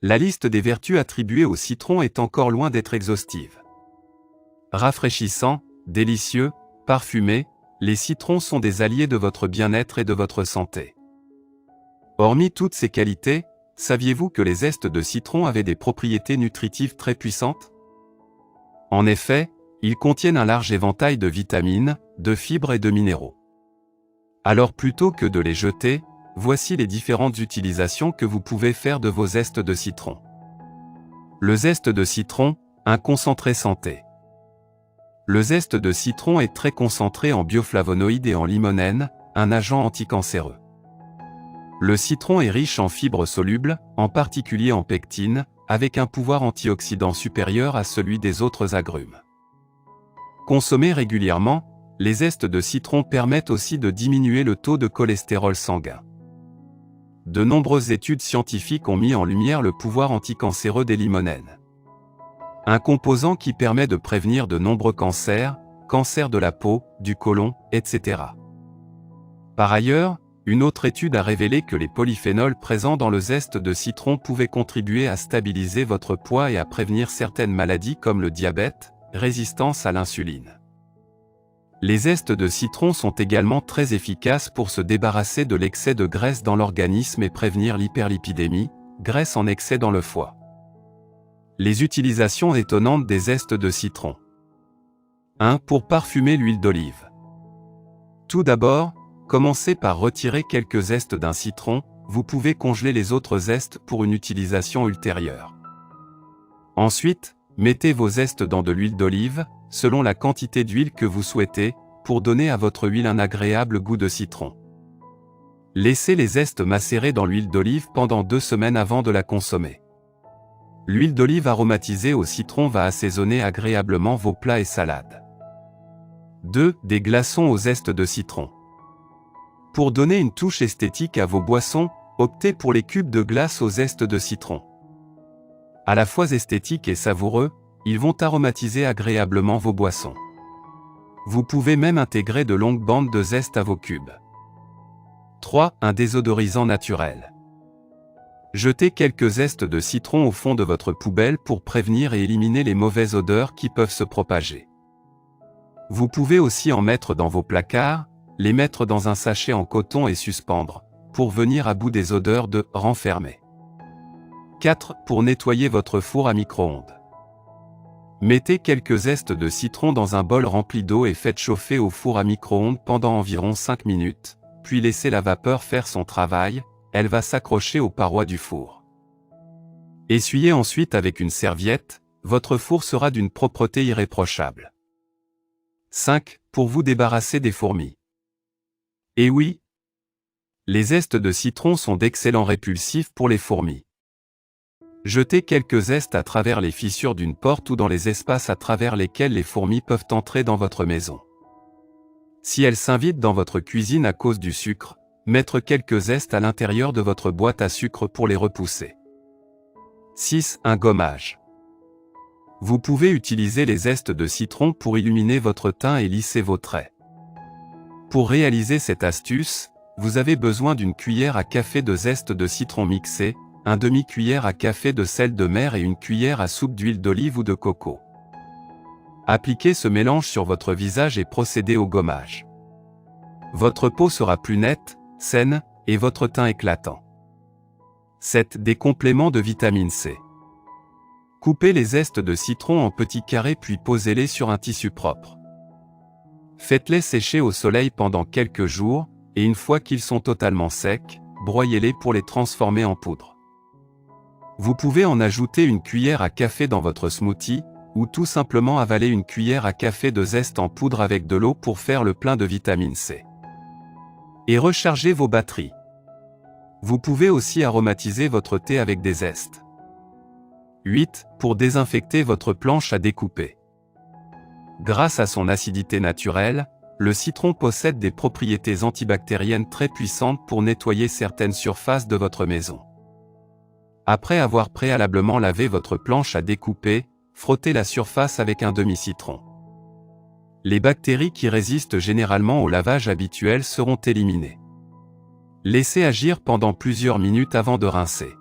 La liste des vertus attribuées au citron est encore loin d'être exhaustive. Rafraîchissant, délicieux, parfumé, les citrons sont des alliés de votre bien-être et de votre santé. Hormis toutes ces qualités, saviez-vous que les zestes de citron avaient des propriétés nutritives très puissantes? En effet, ils contiennent un large éventail de vitamines, de fibres et de minéraux. Alors plutôt que de les jeter, voici les différentes utilisations que vous pouvez faire de vos zestes de citron. Le zeste de citron, un concentré santé. Le zeste de citron est très concentré en bioflavonoïdes et en limonène, un agent anticancéreux. Le citron est riche en fibres solubles, en particulier en pectine, avec un pouvoir antioxydant supérieur à celui des autres agrumes. Consommés régulièrement, les zestes de citron permettent aussi de diminuer le taux de cholestérol sanguin. De nombreuses études scientifiques ont mis en lumière le pouvoir anticancéreux des limonènes. Un composant qui permet de prévenir de nombreux cancers, cancers de la peau, du côlon, etc. Par ailleurs, une autre étude a révélé que les polyphénols présents dans le zeste de citron pouvaient contribuer à stabiliser votre poids et à prévenir certaines maladies comme le diabète, résistance à l'insuline. Les zestes de citron sont également très efficaces pour se débarrasser de l'excès de graisse dans l'organisme et prévenir l'hyperlipidémie, graisse en excès dans le foie. Les utilisations étonnantes des zestes de citron. 1. Pour parfumer l'huile d'olive. Tout d'abord, commencez par retirer quelques zestes d'un citron, vous pouvez congeler les autres zestes pour une utilisation ultérieure. Ensuite, mettez vos zestes dans de l'huile d'olive, selon la quantité d'huile que vous souhaitez, pour donner à votre huile un agréable goût de citron. Laissez les zestes macérer dans l'huile d'olive pendant 2 semaines avant de la consommer. L'huile d'olive aromatisée au citron va assaisonner agréablement vos plats et salades. 2. Des glaçons aux zestes de citron. Pour donner une touche esthétique à vos boissons, optez pour les cubes de glace aux zestes de citron. À la fois esthétiques et savoureux, ils vont aromatiser agréablement vos boissons. Vous pouvez même intégrer de longues bandes de zeste à vos cubes. 3. Un désodorisant naturel. Jetez quelques zestes de citron au fond de votre poubelle pour prévenir et éliminer les mauvaises odeurs qui peuvent se propager. Vous pouvez aussi en mettre dans vos placards, les mettre dans un sachet en coton et suspendre, pour venir à bout des odeurs de « renfermer ». 4. Pour nettoyer votre four à micro-ondes. Mettez quelques zestes de citron dans un bol rempli d'eau et faites chauffer au four à micro-ondes pendant environ 5 minutes, puis laissez la vapeur faire son travail, elle va s'accrocher aux parois du four. Essuyez ensuite avec une serviette, votre four sera d'une propreté irréprochable. 5. Pour vous débarrasser des fourmis. Et oui, les zestes de citron sont d'excellents répulsifs pour les fourmis. Jetez quelques zestes à travers les fissures d'une porte ou dans les espaces à travers lesquels les fourmis peuvent entrer dans votre maison. Si elles s'invitent dans votre cuisine à cause du sucre, mettre quelques zestes à l'intérieur de votre boîte à sucre pour les repousser. 6. Un gommage. Vous pouvez utiliser les zestes de citron pour illuminer votre teint et lisser vos traits. Pour réaliser cette astuce, vous avez besoin d'une cuillère à café de zeste de citron mixé, un demi-cuillère à café de sel de mer et une cuillère à soupe d'huile d'olive ou de coco. Appliquez ce mélange sur votre visage et procédez au gommage. Votre peau sera plus nette, saine, et votre teint éclatant. 7. Des compléments de vitamine C. Coupez les zestes de citron en petits carrés puis posez-les sur un tissu propre. Faites-les sécher au soleil pendant quelques jours, et une fois qu'ils sont totalement secs, broyez-les pour les transformer en poudre. Vous pouvez en ajouter une cuillère à café dans votre smoothie, ou tout simplement avaler une cuillère à café de zeste en poudre avec de l'eau pour faire le plein de vitamine C. Et rechargez vos batteries. Vous pouvez aussi aromatiser votre thé avec des zestes. 8. Pour désinfecter votre planche à découper. Grâce à son acidité naturelle, le citron possède des propriétés antibactériennes très puissantes pour nettoyer certaines surfaces de votre maison. Après avoir préalablement lavé votre planche à découper, frottez la surface avec un demi-citron. Les bactéries qui résistent généralement au lavage habituel seront éliminées. Laissez agir pendant plusieurs minutes avant de rincer.